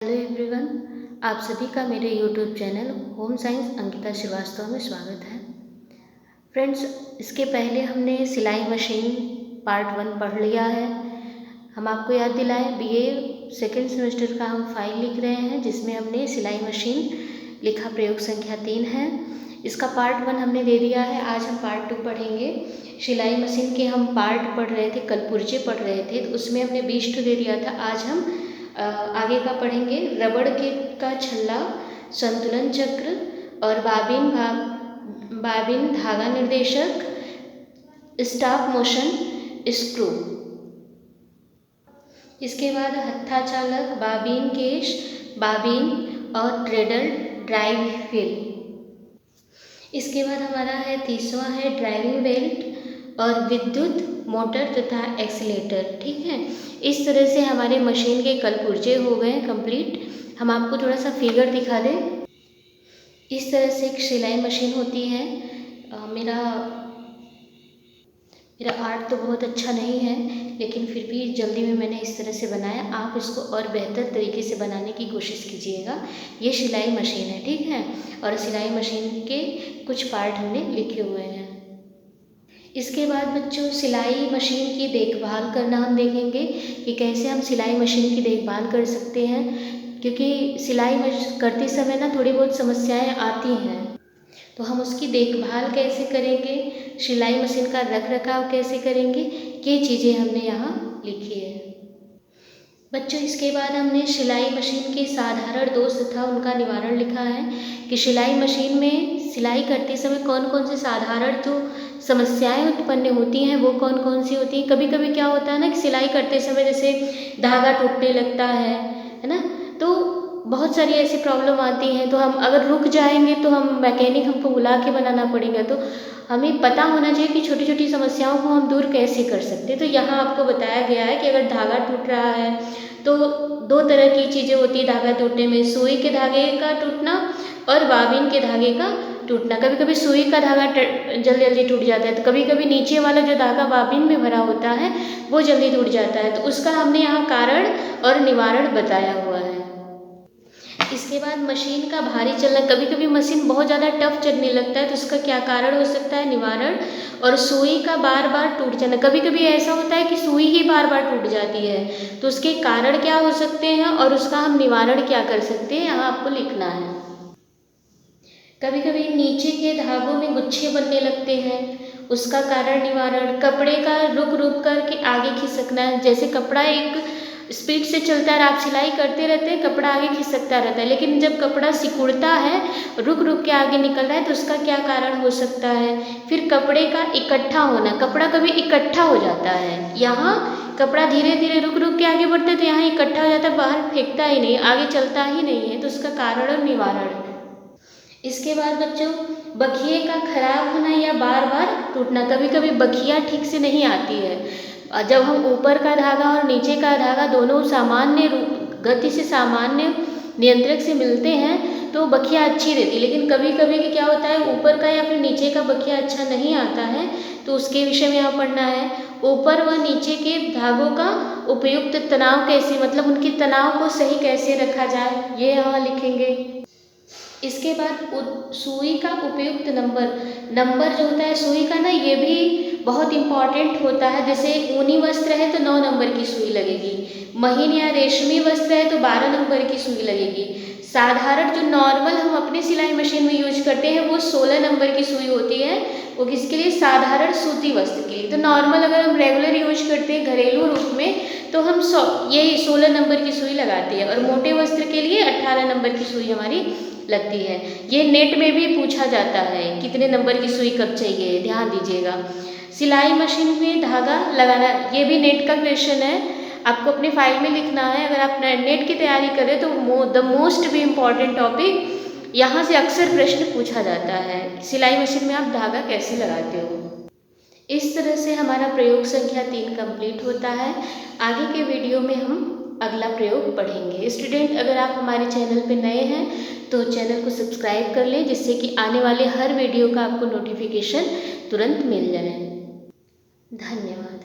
Hello everyone, आप सभी का मेरे YouTube channel home science Ankita Srivastava में स्वागत है। फ्रेंड्स, इसके पहले हमने सिलाई मशीन पार्ट 1 पढ़ लिया है। हम आपको याद दिलाएं, बीए सेकेंड सेमेस्टर का हम फाइल लिख रहे हैं जिसमें हमने सिलाई मशीन लिखा, प्रयोग संख्या 3 है। इसका पार्ट 1 हमने दे दिया है। आज हम पार्ट 2 पढ़ेंगे। सिलाई मशीन के हम पार्ट पढ़ रहे थे, कल पुर्जे पढ़ रहे थे, तो उसमें हमने 20 दे दिया था। आज हम आगे का पढ़ेंगे। रबड़ के का छल्ला, संतुलन चक्र और बाबिन धागा निर्देशक, स्टॉप मोशन स्क्रू। इसके बाद हत्था चालक, बाबिन केश, बाबिन और ट्रेडल ड्राइव व्हील। इसके बाद हमारा है तीसरा है ड्राइविंग बेल्ट और विद्युत मोटर तथा एक्सीलेटर। ठीक है, इस तरह से हमारे मशीन के कल पुर्जे हो गए कंप्लीट। हम आपको थोड़ा सा फिगर दिखा दें। इस तरह से एक सिलाई मशीन होती है। मेरा आर्ट तो बहुत अच्छा नहीं है, लेकिन फिर भी जल्दी में मैंने इस तरह से बनाया। आप इसको और बेहतर तरीके से बनाने की कोशिश कीजिएगा। ये सिलाई मशीन है, ठीक है, और सिलाई मशीन के कुछ पार्ट हमने लिखे हुए हैं। इसके बाद बच्चों, सिलाई मशीन की देखभाल करना हम देखेंगे कि कैसे हम सिलाई मशीन की देखभाल कर सकते हैं, क्योंकि सिलाई करते समय ना थोड़ी बहुत समस्याएं आती हैं, तो हम उसकी देखभाल कैसे करेंगे, सिलाई मशीन का रख रखाव कैसे करेंगे, ये चीज़ें हमने यहाँ लिखी है बच्चों। इसके बाद हमने सिलाई मशीन के साधारण दोष तथा उनका निवारण लिखा है कि सिलाई मशीन में सिलाई करते समय कौन कौन से साधारण जो समस्याएं उत्पन्न होती हैं वो कौन कौन सी होती हैं। कभी कभी क्या होता है ना कि सिलाई करते समय जैसे धागा टूटने लगता है ना, तो बहुत सारी ऐसी प्रॉब्लम आती हैं। तो हम अगर रुक जाएंगे तो हम मैकेनिक हमको बुला के बनाना पड़ेगा। तो हमें पता होना चाहिए कि छोटी छोटी समस्याओं को हम दूर कैसे कर सकते हैं। तो यहाँ आपको बताया गया है कि अगर धागा टूट रहा है तो 2 तरह की चीज़ें होती है धागा टूटने में, सुई के धागे का टूटना और बाबिन के धागे का टूटना। कभी कभी सुई का धागा जल्दी जल्दी टूट जाता है, तो कभी कभी नीचे वाला जो धागा बाबिन में भरा होता है वो जल्दी टूट जाता है। तो उसका हमने यहाँ कारण और निवारण बताया हुआ है। इसके बाद मशीन का भारी चलना, कभी कभी मशीन बहुत ज़्यादा टफ चलने लगता है, तो उसका क्या कारण हो सकता है, निवारण। और सुई का बार बार टूट जाना, कभी कभी ऐसा होता है कि सुई ही बार बार टूट जाती है, तो उसके कारण क्या हो सकते हैं और उसका हम निवारण क्या कर सकते हैं, यहाँ आपको लिखना है। कभी कभी नीचे के धागों में गुच्छे बनने लगते हैं, उसका कारण निवारण। कपड़े का रुक रुक कर के आगे खिसकना, जैसे कपड़ा एक स्पीड से चलता है, आप सिलाई करते रहते हैं, कपड़ा आगे खिसकता रहता है, लेकिन जब कपड़ा सिकुड़ता है, रुक रुक के आगे निकल रहा है, तो उसका क्या कारण हो सकता है। फिर कपड़े का इकट्ठा होना, कपड़ा कभी इकट्ठा हो जाता है, यहाँ कपड़ा धीरे धीरे रुक रुक के आगे बढ़ता है तो यहाँ इकट्ठा हो जाता है, बाहर फेंकता ही नहीं, आगे चलता ही नहीं है, तो उसका कारण और निवारण। इसके बाद बच्चों, बखिए का खराब होना या बार बार टूटना, कभी कभी बखिया ठीक से नहीं आती है। जब हम ऊपर का धागा और नीचे का धागा दोनों सामान्य गति से, सामान्य नियंत्रक से मिलते हैं तो बखिया अच्छी रहती है, लेकिन कभी कभी क्या होता है, ऊपर का या फिर नीचे का बखिया अच्छा नहीं आता है, तो उसके विषय में यहाँ पढ़ना है। ऊपर व नीचे के धागों का उपयुक्त तनाव कैसे, मतलब उनकी तनाव को सही कैसे रखा जाए, ये यहाँ लिखेंगे। इसके बाद सुई का उपयुक्त नंबर जो होता है सुई का ना, ये भी बहुत इम्पॉर्टेंट होता है। जैसे ऊनी वस्त्र है तो 9 नंबर की सुई लगेगी, महीन या रेशमी वस्त्र है तो 12 नंबर की सुई लगेगी। साधारण जो नॉर्मल हम अपनी सिलाई मशीन में यूज करते हैं वो 16 नंबर की सुई होती है, वो किसके लिए, साधारण सूती वस्त्र के लिए। तो नॉर्मल अगर हम रेगुलर यूज करते हैं घरेलू रूप में तो हम ये 16 नंबर की सुई लगाते हैं, और मोटे वस्त्र के लिए 18 नंबर की सुई हमारी लगती है। ये नेट में भी पूछा जाता है कितने नंबर की सुई कब चाहिए, ध्यान दीजिएगा। सिलाई मशीन में धागा लगाना, ये भी नेट का क्वेश्चन है, आपको अपने फाइल में लिखना है। अगर आप नेट की तैयारी करें तो द मोस्ट भी इम्पॉर्टेंट टॉपिक, यहाँ से अक्सर प्रश्न पूछा जाता है, सिलाई मशीन में आप धागा कैसे लगाते हो। इस तरह से हमारा प्रयोग संख्या 3 कंप्लीट होता है। आगे के वीडियो में हम अगला प्रयोग पढ़ेंगे। स्टूडेंट, अगर आप हमारे चैनल पर नए हैं तो चैनल को सब्सक्राइब कर लें, जिससे कि आने वाले हर वीडियो का आपको नोटिफिकेशन तुरंत मिल जाए। धन्यवाद।